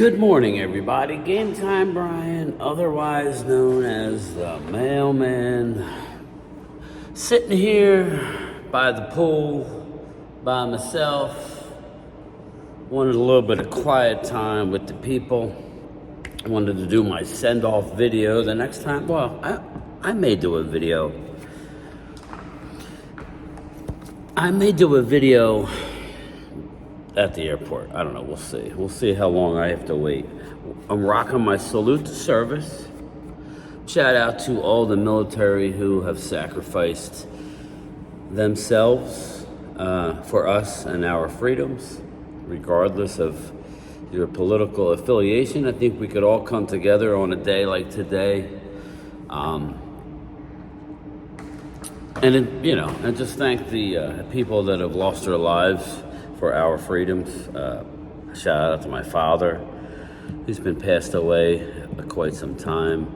Good morning, everybody. Game Time Brian, otherwise known as the Mailman, sitting here by the pool by myself. Wanted a little bit of quiet time with the people. Wanted to do my send-off video the next time. Well, I may do a video. At the airport. I don't know. We'll see. We'll see how long I have to wait. I'm rocking my salute to service. Shout out to all the military who have sacrificed themselves for us and our freedoms, regardless of your political affiliation. I think we could all come together on a day like today, and just thank the people that have lost their lives for our freedoms. Shout out to my father, who's been passed away quite some time.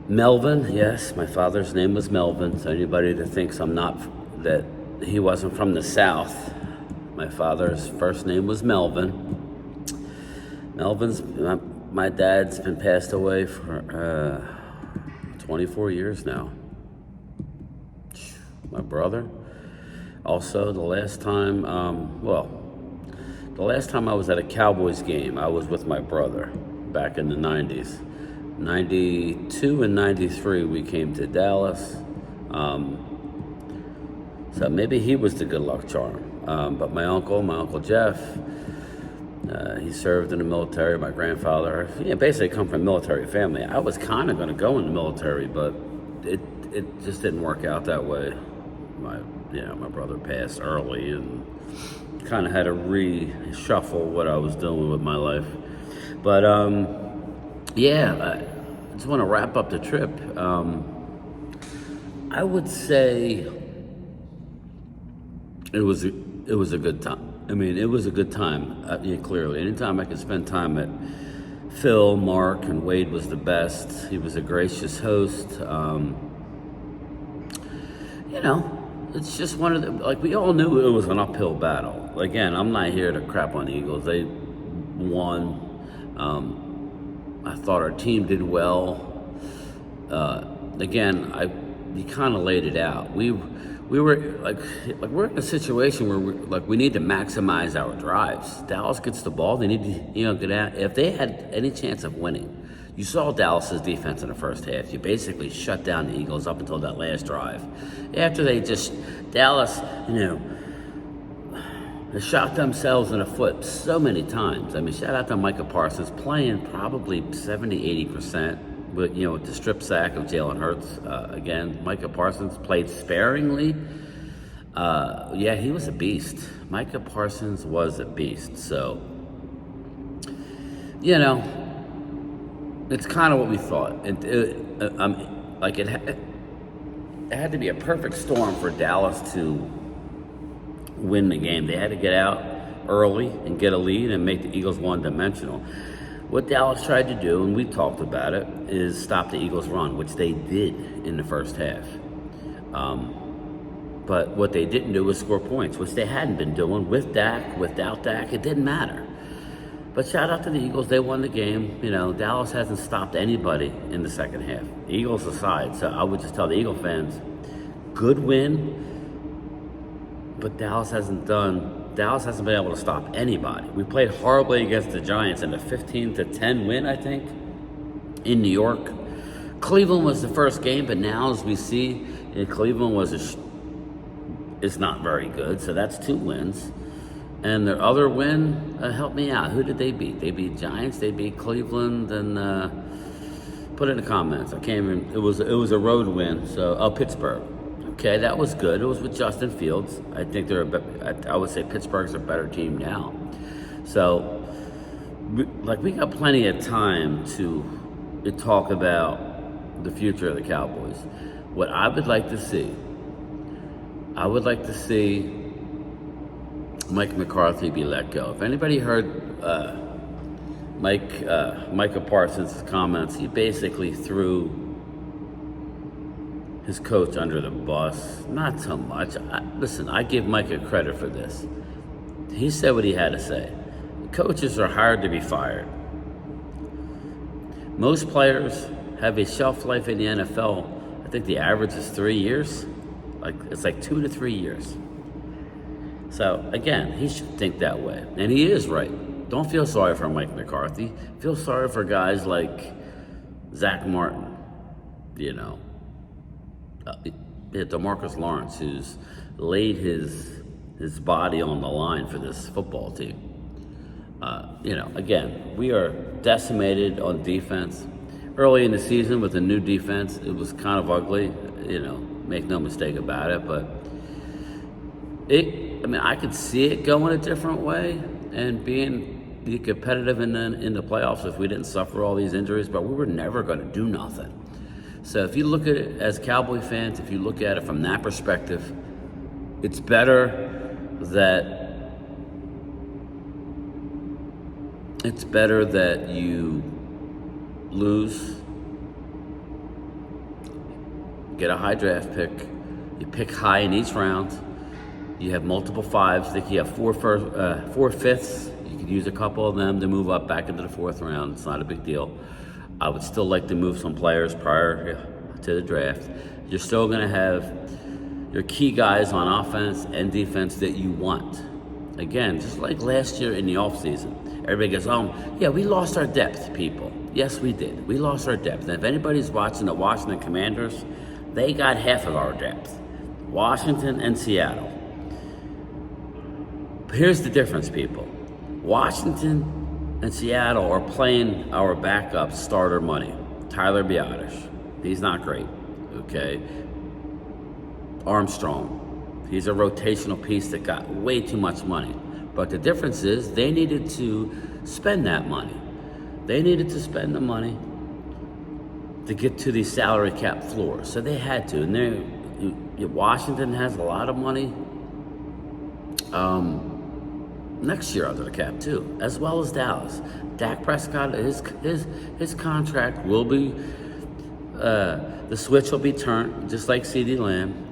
Melvin, yes, my father's name was Melvin. So anybody that thinks that he wasn't from the South, my father's first name was Melvin. My dad's been passed away for 24 years now. My brother. Also, the last time I was at a Cowboys game, I was with my brother back in the 90s. 92 and 93, we came to Dallas. So maybe he was the good luck charm. But my uncle Jeff, he served in the military. My grandfather, basically come from a military family. I was kind of going to go in the military, but it just didn't work out that way. My brother passed early and kind of had to reshuffle what I was doing with my life. But I just want to wrap up the trip. I would say it was a good time. I mean, it was a good time. Clearly, anytime I could spend time at Phil, Mark, and Wade was the best. He was a gracious host. It's just one of the, we all knew it was an uphill battle. Again, I'm not here to crap on the Eagles. They won. I thought our team did well. You kind of laid it out. We were we're in a situation where we need to maximize our drives. Dallas gets the ball. They need to get out. If they had any chance of winning, you saw Dallas's defense in the first half. You basically shut down the Eagles up until that last drive. After Dallas, they shot themselves in the foot so many times. I mean, shout out to Micah Parsons playing probably 70-80%. But, with the strip sack of Jalen Hurts, again, Micah Parsons played sparingly. He was a beast. Micah Parsons was a beast. So, it's kind of what we thought. It had to be a perfect storm for Dallas to win the game. They had to get out early and get a lead and make the Eagles one-dimensional. What Dallas tried to do, and we talked about it, is stop the Eagles' run, which they did in the first half. But what they didn't do was score points, which they hadn't been doing with Dak, without Dak. It didn't matter. But shout out to the Eagles. They won the game. Dallas hasn't stopped anybody in the second half, Eagles aside. So I would just tell the Eagle fans, good win, but Dallas hasn't been able to stop anybody. We played horribly against the Giants in a 15-10 win, I think, in New York. Cleveland was the first game, but now, as we see, Cleveland is not very good. So that's 2 wins. And their other win, help me out. Who did they beat? They beat Giants. They beat Cleveland. And put it in the comments. I can't even. It was a road win. So Pittsburgh. Okay, that was good. It was with Justin Fields. I think I would say Pittsburgh's a better team now. So, we got plenty of time to talk about the future of the Cowboys. What I would like to see Mike McCarthy be let go. If anybody heard Micah Parsons' comments, he basically threw his coach under the bus. Not so much. I give Micah credit for this. He said what he had to say. Coaches are hired to be fired. Most players have a shelf life in the NFL. I think the average is 3 years. It's like 2 to 3 years. So again, he should think that way, and he is right. Don't feel sorry for Mike McCarthy. Feel sorry for guys like Zach Martin, DeMarcus Lawrence, who's laid his body on the line for this football team. Again, we are decimated on defense. Early in the season with a new defense, it was kind of ugly, make no mistake about it, but I could see it going a different way and be competitive in the playoffs if we didn't suffer all these injuries, but we were never going to do nothing. So if you look at it as Cowboy fans, if you look at it from that perspective, it's better that you lose, get a high draft pick, you pick high in each round, you have multiple fives. I think you have four fifths. You could use a couple of them to move up back into the fourth round. It's not a big deal. I would still like to move some players prior to the draft. You're still going to have your key guys on offense and defense that you want. Again, just like last year in the offseason. Everybody goes, we lost our depth, people. Yes, we did. We lost our depth. And if anybody's watching the Washington Commanders, they got half of our depth. Washington and Seattle. Here's the difference, people. Washington and Seattle are playing our backup starter money. Tyler Biotish. He's not great, okay? Armstrong. He's a rotational piece that got way too much money. But the difference is they needed to spend that money. They needed to spend the money to get to the salary cap floor. So they had to. And Washington has a lot of money next year under the cap too, as well as Dallas. Dak Prescott, his contract will be, the switch will be turned, just like CeeDee Lamb.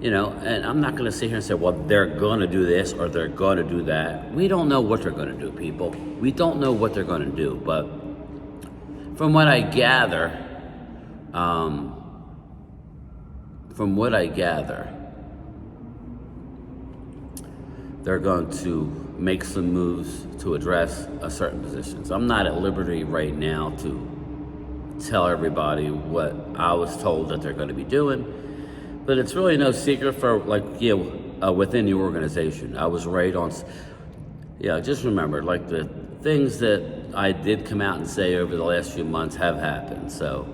And I'm not going to sit here and say, well, they're going to do this or they're going to do that. We don't know what they're going to do, people. We don't know what they're going to do. But from what I gather, they're going to make some moves to address a certain position. So I'm not at liberty right now to tell everybody what I was told that they're going to be doing. But it's really no secret for, within the organization. I was right on, just remember, the things that I did come out and say over the last few months have happened. So,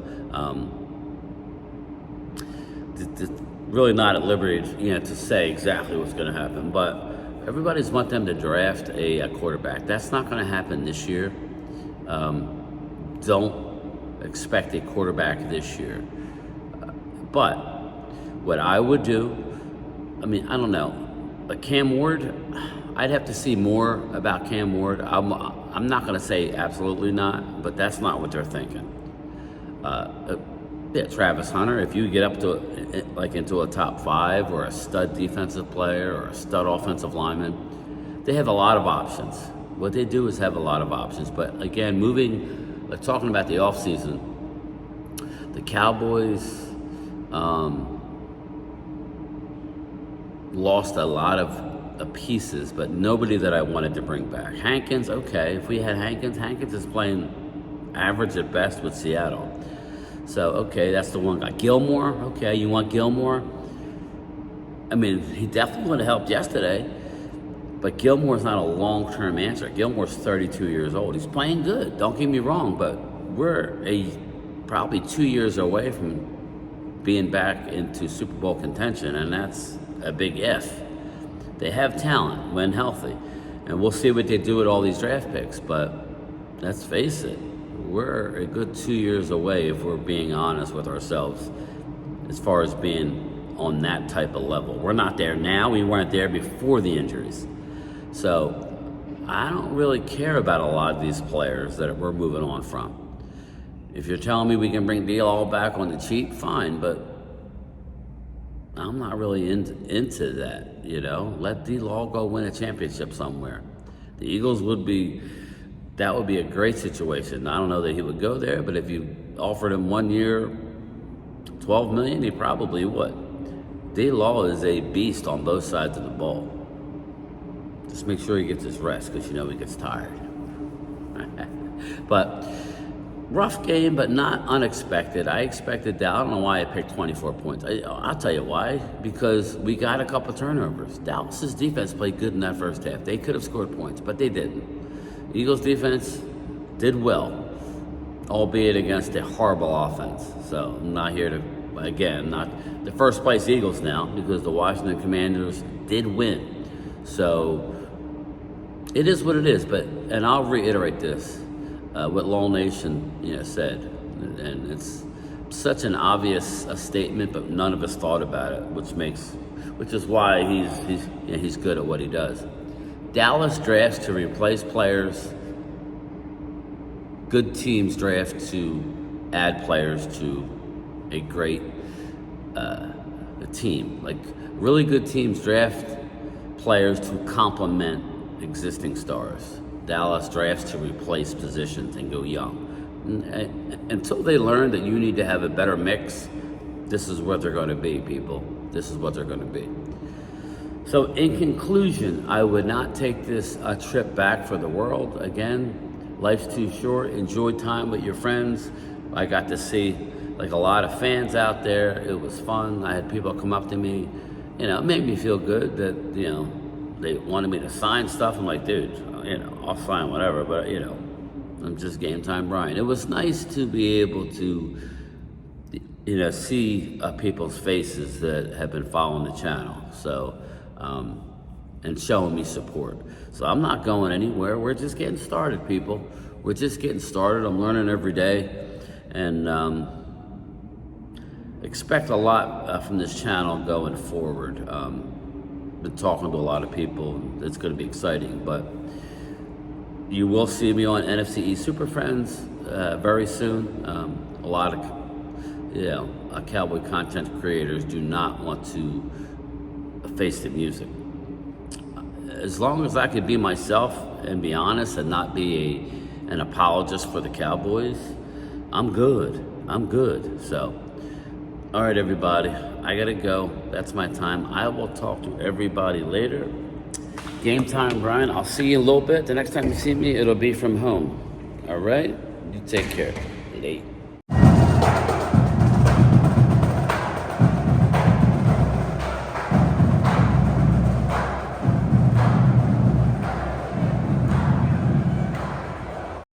really not at liberty, to say exactly what's going to happen. But everybody's want them to draft a quarterback. That's not going to happen this year. Don't expect a quarterback this year. But what I would do, I don't know. But Cam Ward, I'd have to see more about Cam Ward. I'm not going to say absolutely not, but that's not what they're thinking. Travis Hunter, if you get up to into a top 5 or a stud defensive player or a stud offensive lineman, they have a lot of options. What they do is have a lot of options. But again, talking about the offseason, the Cowboys lost a lot of pieces, but nobody that I wanted to bring back. Hankins, okay. If we had Hankins is playing average at best with Seattle. So, okay, that's the one guy. Gilmore, okay, you want Gilmore? He definitely would have helped yesterday, but Gilmore's not a long-term answer. Gilmore's 32 years old. He's playing good, don't get me wrong, but we're probably 2 years away from being back into Super Bowl contention, and that's a big if. They have talent when healthy, and we'll see what they do with all these draft picks, but let's face it, we're a good 2 years away, if we're being honest with ourselves, as far as being on that type of level. We're not there now. We weren't there before the injuries. So I don't really care about a lot of these players that we're moving on from. If you're telling me we can bring D-Law back on the cheap, fine, but I'm not really into that, Let D-Law go win a championship somewhere. The Eagles would be That would be a great situation. I don't know that he would go there, but if you offered him 1 year, $12 million, he probably would. D-Law is a beast on both sides of the ball. Just make sure he gets his rest, because you know he gets tired. But rough game, but not unexpected. I expected that. I don't know why I picked 24 points. I'll tell you why. Because we got a couple turnovers. Dallas's defense played good in that first half. They could have scored points, but they didn't. Eagles defense did well, albeit against a horrible offense. So I'm not here to, again, not the first place Eagles now, because the Washington Commanders did win. So it is what it is. But, and I'll reiterate this. What Law Nation said, and it's such an obvious statement, but none of us thought about it, which is why he's good at what he does. Dallas drafts to replace players. Good teams draft to add players to a great team. Like really good teams draft players to complement existing stars. Dallas drafts to replace positions and go young. Until they learn that you need to have a better mix, this is what they're going to be, people. This is what they're going to be. So in conclusion, I would not take this a trip back for the world. Again, life's too short. Enjoy time with your friends. I got to see like a lot of fans out there. It was fun. I had people come up to me. It made me feel good that, they wanted me to sign stuff. I'm like, dude, I'll sign whatever, but, I'm just Game Time Brian. It was nice to be able to, see people's faces that have been following the channel. So, and showing me support. So I'm not going anywhere. We're just getting started, people. We're just getting started. I'm learning every day. And expect a lot from this channel going forward. Been talking to a lot of people. It's going to be exciting, but you will see me on NFC East Super Friends very soon. A lot of Cowboy content creators do not want to face the music. As long as I could be myself and be honest and not be an apologist for the Cowboys, I'm good. I'm good. So, all right, everybody, I gotta go. That's my time. I will talk to everybody later. Game Time, Brian. I'll see you in a little bit. The next time you see me, it'll be from home. All right? You take care. Late.